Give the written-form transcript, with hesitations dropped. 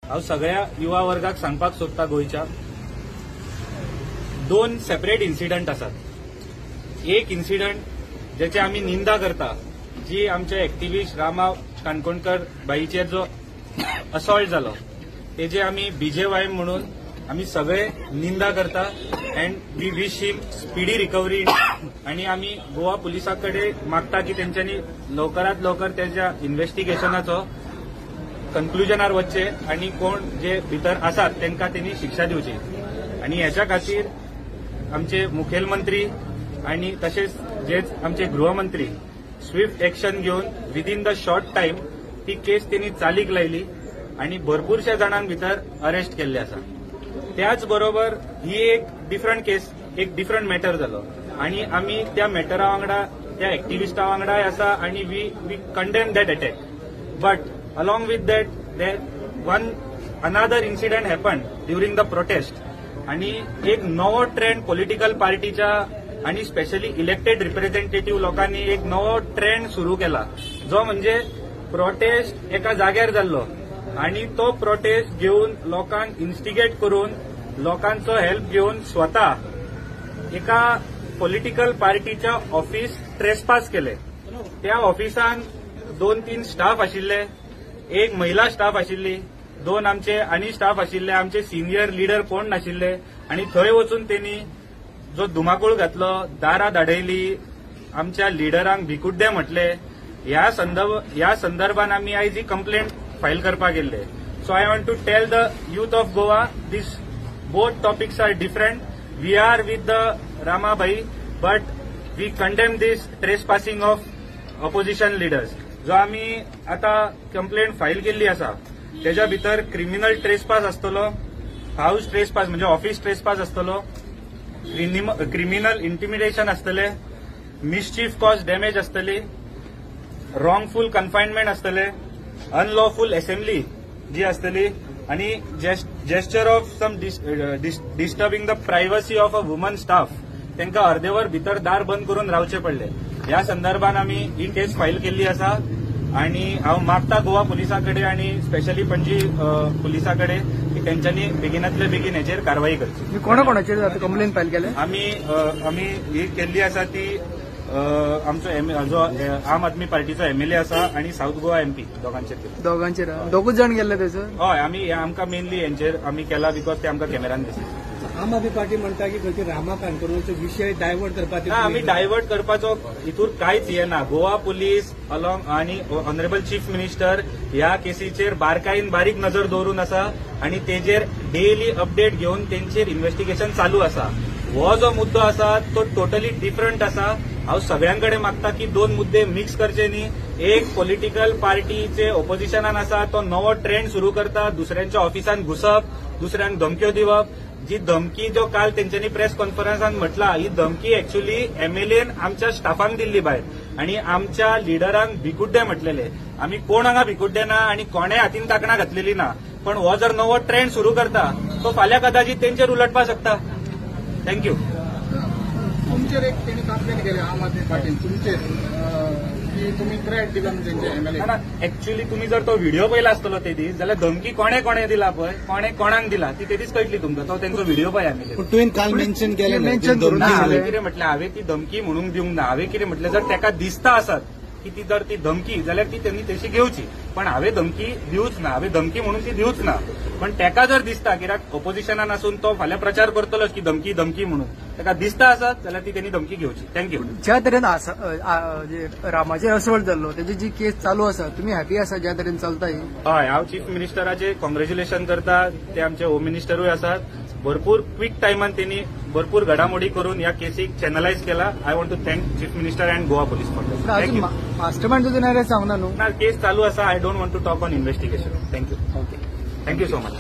हांव सगळ्या युवा वर्गाक सांगपाक सोदता गोंयच्या 2 सेपरेट इन्सिडंट आसात। एक इन्सिडंट जेची आमी निंदा करता, जी आमच्या एक्टिव्हिस्ट रामा काणकोणकर बाईचेर जो असॉल्ट जालो तेजे आमी बीजेवाय म्हणून आमी सगळे निंदा करता and we wish him speedy recovery आणि आमी गोवा पुलिसा कडेन मागता की तेंच्यांनी लवकरात लवकर त्याच्या इन्व्हेस्टिगेशनाचो कन्क्लुजनार वचचे आणि कोण जे भितर आसात तांकां तेणी शिक्षा दिवची। आणि ह्याच्या खातीर आमचे मुखेलमंत्री आणि तसेच जे आमचे गृहमंत्री स्विफ्ट एक्शन घेऊन विदिन द शॉर्ट टाइम ती केस त्यांनी चालीक लायली आणि भरपूरशा जाणांक भितर अरेस्ट केल्ले आसा। त्याच बरोबर ही एक डिफरंट केस, एक डिफरंट मॅटर जालो आणि आमी त्या मॅटरा वांगडा त्या एक्टिव्हिस्टा वांगडाय आसा आणि we condemn that attack. But along with that there another incident happened during the protest आणि एक नवो ट्रेंड पॉलिटिकल पार्टीच्या आणि स्पेशली इलेक्टेड रिप्रेझेंटेटिव्ह लोकांनी एक नवो ट्रेंड सुरू केला, जो म्हणजे प्रोटेस्ट एका जाग्यार जाल्लो आणि तो प्रोटेस्ट घेऊन लोकांक इन्स्टिगेट करून लोकांचो हेल्प घेऊन स्वतः एका पॉलिटिकल पार्टीच्या ऑफिस ट्रेसपास केले। त्या ऑफिसान 2-3 स्टाफ आशिल्ले, एक महिला स्टाफ आशिल्ली, 2 आमचे आणि स्टाफ आशिल्ले, आमचे सिनियर लिडर कोण नाशिल्ले आणि थंय वचून त्यांनी जो धुमाकूळ घातलो, दारां धाडयली, आमच्या लिडरांक भिकुड्डे म्हटले। ह्या संदर्भात आमी आयज ही कंप्लेंट फायल करपाक गेल्ले। So I want to tell the youth of Goa this both topics are different. We are with the Ramabai but we condemn this trespassing of opposition leaders. जो आम्ही आता कंप्लेंट फाईल केल्ली आसा त्याच्या भितर क्रिमिनल ट्रेसपास आसतलो, हाऊस ट्रेसपास म्हणजे office trespass आसतलो, क्रिमिनल इंटिमिडेशन आसतले, मिसचीफ कॉज डॅमेज आसतली, रॉंगफुल कन्फाइनमेंट आसतले, अनलॉफुल असेंब्ली जी आसतली आणि gesture of some disturbing the privacy of a woman staff तांकां अर्देवर भितर दार बंद करून रावचे पडले। ह्या संदर्भात आम्ही ही केस फाईल केल्ली आसा आणि हांव मागता गोवा पुलिसाकडे आणि स्पेशली पणजी पुलिसाकडे की त्यांच्यानी बेगिनातल्या बेगीन हेचेर कारवाई करची। कोणाकोणाचेर कंप्लेंट फायल केले? आम्ही ही केल्ली आसा ती आमचो जो आम आदमी पार्टीचो एमएलए आसा आणि साऊथ गोवा एमपी दोगांचेर दोगूच जाण गेल्ले थंयसर? हय, आमी आमकां मेनली हेंचेर आमी केला बिकॉज ते आमकां कॅमेरान दिसले। आम आदमी पार्टी म्हणटा की खंयचे रामा काणकोणचो विशय डायवर्ट करपाचो। आमी डायवर्ट करपाचो हितूर कांयच येना। गोवा पुलीस अलॉंग आणि ऑनरेबल चीफ मिनिस्टर ह्या केसीचेर बारकायेन बारीक नजर दवरून आसा आणि तेजेर डेली अपडेट घेऊन तेंचेर इन्व्हेस्टिगेशन चालू आसा। हो जो मुद्दो आसा तो टोटली डिफरंट आसा। हांव सगळ्यांकडे मागता की 2 मुद्दे मिक्स करचे न्ही। एक पॉलिटिकल पार्टीचे ऑपोजिशनान आसा तो नवो ट्रेंड सुरू करता, दुसऱ्यांच्या ऑफिसान घुसप, दुसऱ्यांक धमक्यो दिवप। जी धमकी जो काल तेंच्यांनी प्रेस कॉन्फरन्सान म्हटला, ही धमकी एक्चुअली एमएलएन आमच्या स्टाफांक दिल्ली भायर आणि आमच्या लिडरांक भिकुड्डे म्हटलेले। आमी कोण हांगा भिकुड्डे ना आणि कोणेय हातीन ताकणां घातलेली ना, पण हो जर नवो ट्रेंड सुरू करता तो फाल्यां कदाचित तेंचेर उलटपाक शकता। थँक्यू। तुमचेर एक तेणी कंप्लेंट केली आम आदमी पार्टीन तुमचेर की तुमी थ्रेट दिला तेंचे एमएलए। एक्चुअली तुम्ही जर तो व्हिडिओ पळयला आसतलो ते दीस जाल्यार धमकी कोणे दिला पळय, कोणे कोणाक दिला ती ते दीस कळटली तुमकां। तो तेंचो व्हिडिओ पळय आमी। तुवें काल मेन्शन केलें हांवें कितें म्हटलें, हांवें ती धमकी म्हणून दिवंक ना। हांवें कितें म्हटलें, जर ताका दिसता आसत की ती जर ती धमकी जाल्यार ती त्यांनी तशी घेवची, पण हांवें धमकी दिवच ना। हांवें धमकी म्हणून ती दिवच ना, पण ताका जर दिसता कित्याक ऑपोजिशनान आसून तो फाल्यां प्रचार करतलोच की धमकी धमकी म्हणून, ताका दिसता आसत जाल्यार ती त्यांनी धमकी घेवची। थँक्यू। ज्या तरेन रामाचेर असोल्ट जाल्लो तेजी जी केस चालू आसा, तुम्ही हॅपी आसा ज्या तरेन चलता ही? हय, हांव चीफ मिनिस्टराचे कॉंग्रॅच्युलेशन करता। ते आमचे होम मिनिस्टरूय आसात, भरपूर क्विक टायमान त्यांनी भरपूर घडामोडी करून या केसीक चॅनलायज केला। I want to thank chief minister and Goa police for that. Mastermind तुझे नाही सांगना न्हू? केस चालू आसा। I don't want to talk on investigation. Thank you so much.